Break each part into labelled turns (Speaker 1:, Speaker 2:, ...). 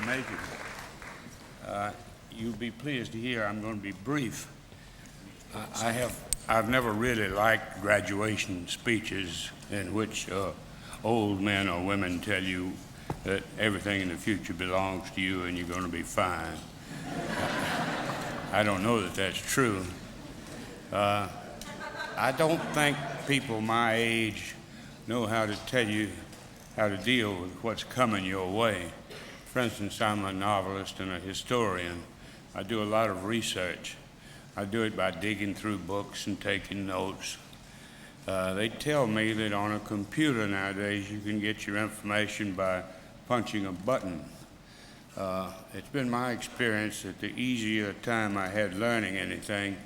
Speaker 1: make it. You'll be pleased to hear I'm going to be brief. I've never really liked graduation speeches in which old men or women tell you that everything in the future belongs to you and you're going to be fine. I don't know that that's true. I don't think people my age know how to tell you how to deal with what's coming your way. For instance, I'm a novelist and a historian. I do a lot of research. I do it by digging through books and taking notes. They tell me that on a computer nowadays you can get your information by punching a button. It's been my experience that the easier time I had learning anything,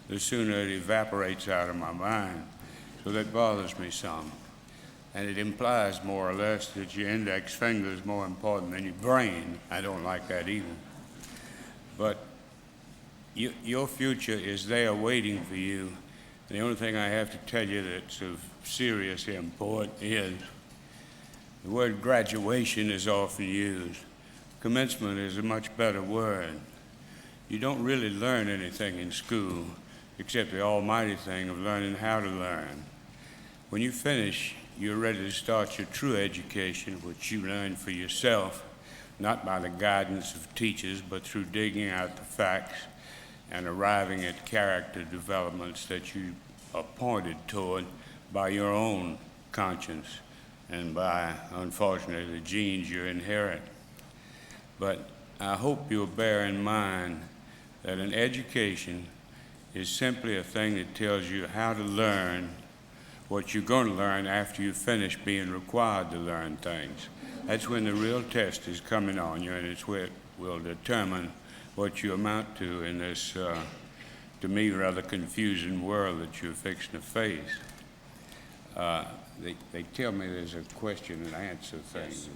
Speaker 1: the sooner it evaporates out of my mind. So that bothers me some. And it implies more or less that your index finger is more important than your brain. I don't like that either. But your future is there waiting for you. The only thing I have to tell you that's of serious import is the word graduation is often used. Commencement is a much better word. You don't really learn anything in school except the almighty thing of learning how to learn. When you finish, you're ready to start your true education, which you learn for yourself, not by the guidance of teachers, but through digging out the facts and arriving at character developments that you are pointed toward by your own conscience and by, unfortunately, the genes you inherit. But I hope you'll bear in mind that an education is simply a thing that tells you how to learn what you're going to learn after you finish being required to learn things. That's when the real test is coming on you, and it's where it will determine what you amount to in this, to me, rather confusing world that you're fixing to face. They tell me there's a question and answer thing, yes.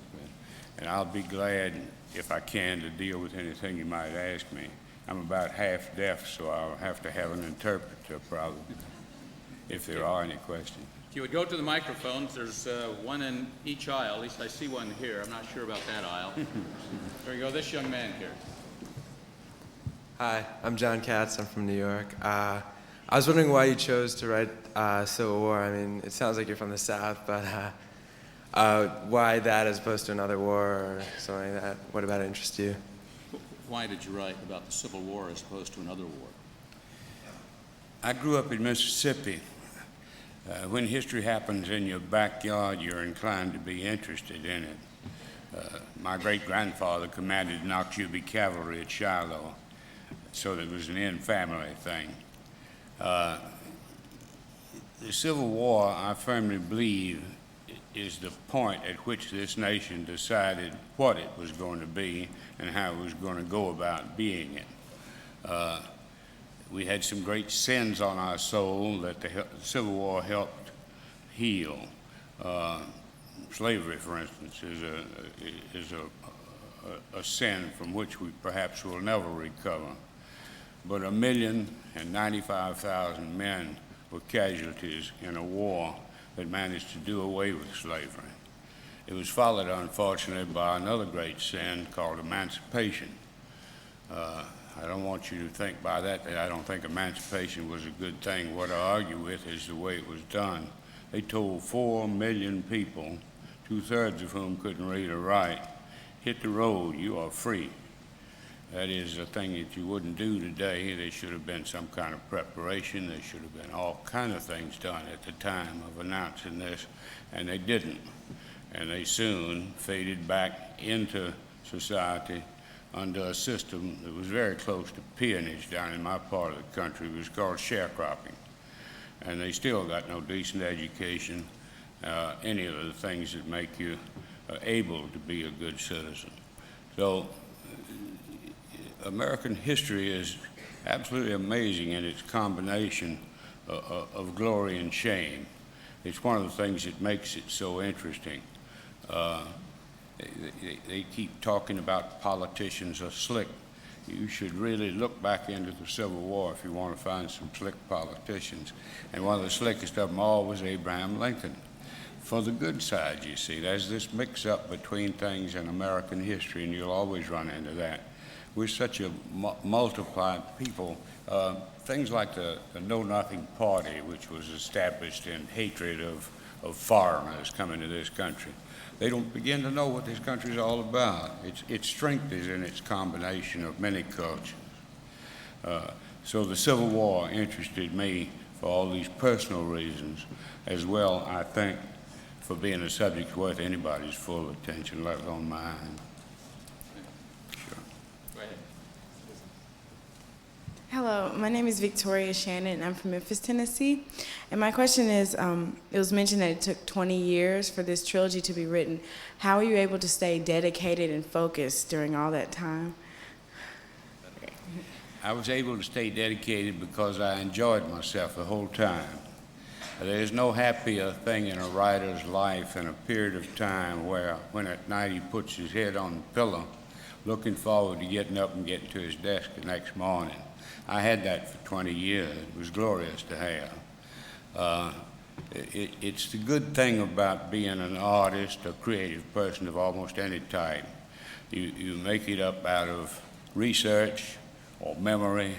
Speaker 1: And I'll be glad, if I can, to deal with anything you might ask me. I'm about half deaf, so I'll have to have an interpreter probably, if there are any questions.
Speaker 2: If you would go to the microphones, there's one in each aisle. At least I see one here. I'm not sure about that aisle. There we go, this young man here.
Speaker 3: Hi, I'm John Katz. I'm from New York. I was wondering why you chose to write Civil War. I mean, it sounds like you're from the South, but why that as opposed to another war or something like that? What about it interests you?
Speaker 2: Why did you write about the Civil War as opposed to another war?
Speaker 1: I grew up in Mississippi. When history happens in your backyard, you're inclined to be interested in it. My great-grandfather commanded Noxubee Cavalry at Shiloh, so it was an in-family thing. The Civil War, I firmly believe, is the point at which this nation decided what it was going to be and how it was going to go about being it. We had some great sins on our soul that the Civil War helped heal. Slavery, for instance, is a sin from which we perhaps will never recover. But 1,095,000 men were casualties in a war that managed to do away with slavery. It was followed, unfortunately, by another great sin called emancipation. I don't want you to think by that I don't think emancipation was a good thing. What I argue with is the way it was done. They told 4 million people, 2/3 of whom couldn't read or write, hit the road, you are free. That is a thing that you wouldn't do today. There should have been some kind of preparation. There should have been all kind of things done at the time of announcing this, and they didn't. And they soon faded back into society under a system that was very close to peonage down in my part of the country. It was called sharecropping. And they still got no decent education, any of the things that make you able to be a good citizen. So American history is absolutely amazing in its combination of glory and shame. It's one of the things that makes it so interesting. They keep talking about politicians are slick. You should really look back into the Civil War if you want to find some slick politicians. And one of the slickest of them all was Abraham Lincoln. for the good side, you see. There's this mix-up between things in American history, and you'll always run into that. We're such a multiplied people. Things like the Know-Nothing Party, which was established in hatred of foreigners coming to this country. They don't begin to know what this country is all about. Its strength is in its combination of many cultures. So the Civil War interested me for all these personal reasons, as well, I think, for being a subject worth anybody's full attention, let alone mine. Sure.
Speaker 2: Go ahead.
Speaker 4: Hello, my name is Victoria Shannon, and I'm from Memphis, Tennessee. And my question is, it was mentioned that it took 20 years for this trilogy to be written. How were you able to stay dedicated and focused during all that time?
Speaker 1: I was able to stay dedicated because I enjoyed myself the whole time. There's no happier thing in a writer's life in a period of time where, when at night he puts his head on the pillow, looking forward to getting up and getting to his desk the next morning. I had that for 20 years. It was glorious to have. It's the good thing about being an artist, a creative person of almost any type. You make it up out of research or memory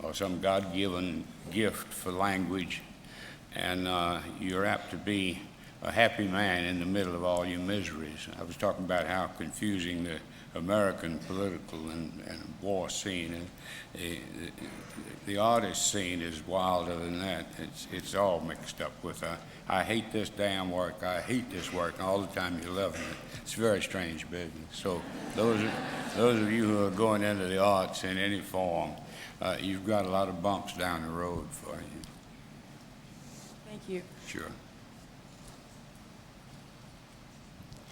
Speaker 1: or some God-given gift for language, and you're apt to be a happy man in the middle of all your miseries. I was talking about how confusing the American political and war scene is. The artist scene is wilder than that. It's all mixed up with I hate this damn work, I hate this work, and all the time you're loving it. It's a very strange business. So those of you who are going into the arts in any form, you've got a lot of bumps down the road for you.
Speaker 4: Thank you.
Speaker 1: Sure.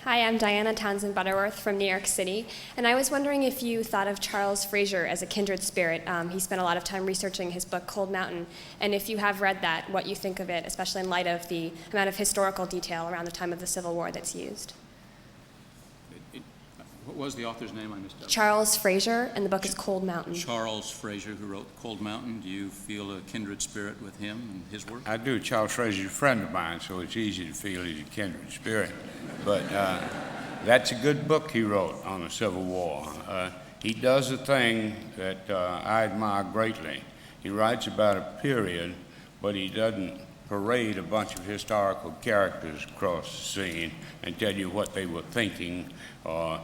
Speaker 5: Hi, I'm Diana Townsend Butterworth from New York City, and I was wondering if you thought of Charles Frazier as a kindred spirit. He spent a lot of time researching his book, Cold Mountain, and if you have read that, what you think of it, especially in light of the amount of historical detail around the time of the Civil War that's used.
Speaker 2: What was the author's name? I missed out.
Speaker 5: Charles Frazier, and the book is Cold Mountain.
Speaker 2: Charles Frazier, who wrote Cold Mountain. Do you feel a kindred spirit with him and his work?
Speaker 1: I do. Charles Frazier's a friend of mine, so it's easy to feel he's a kindred spirit. But that's a good book he wrote on the Civil War. He does a thing that I admire greatly. He writes about a period, but he doesn't parade a bunch of historical characters across the scene and tell you what they were thinking, or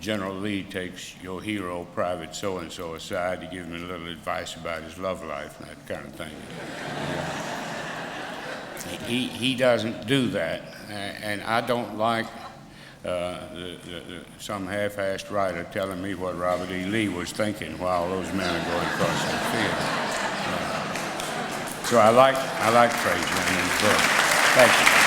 Speaker 1: General Lee takes your hero, Private so-and-so, aside to give him a little advice about his love life and that kind of thing. He doesn't do that, and I don't like some half-assed writer telling me what Robert E. Lee was thinking while those men are going across the field. So I like Frazier and his book. Thank you.